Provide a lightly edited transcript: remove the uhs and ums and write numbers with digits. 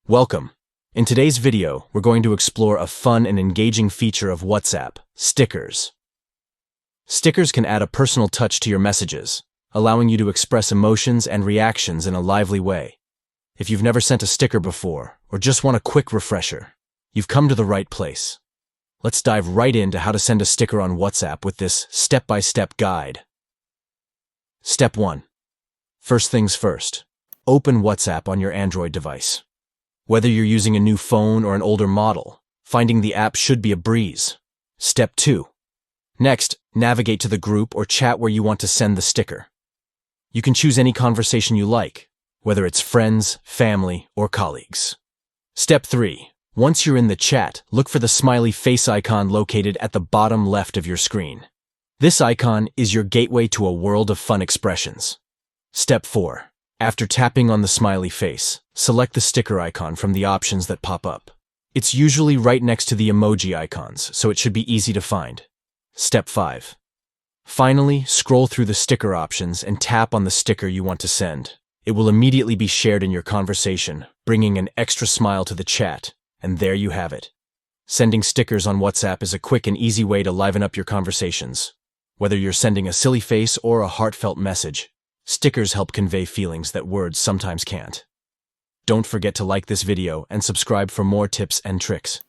Welcome. In today's video, we're going to explore a fun and engaging feature of WhatsApp, stickers. Stickers can add a personal touch to your messages, allowing you to express emotions and reactions in a lively way. If you've never sent a sticker before, or just want a quick refresher, you've come to the right place. Let's dive right into how to send a sticker on WhatsApp with this step-by-step guide. Step 1. First things first. Open WhatsApp on your Android device. Whether you're using a new phone or an older model, finding the app should be a breeze. Step 2. Next, navigate to the group or chat where you want to send the sticker. You can choose any conversation you like, whether it's friends, family, or colleagues. Step 3. Once you're in the chat, look for the smiley face icon located at the bottom left of your screen. This icon is your gateway to a world of fun expressions. Step 4. After tapping on the smiley face, select the sticker icon from the options that pop up. It's usually right next to the emoji icons, so it should be easy to find. Step 5. Finally, scroll through the sticker options and tap on the sticker you want to send. It will immediately be shared in your conversation, bringing an extra smile to the chat, and there you have it. Sending stickers on WhatsApp is a quick and easy way to liven up your conversations. Whether you're sending a silly face or a heartfelt message, stickers help convey feelings that words sometimes can't. Don't forget to like this video and subscribe for more tips and tricks.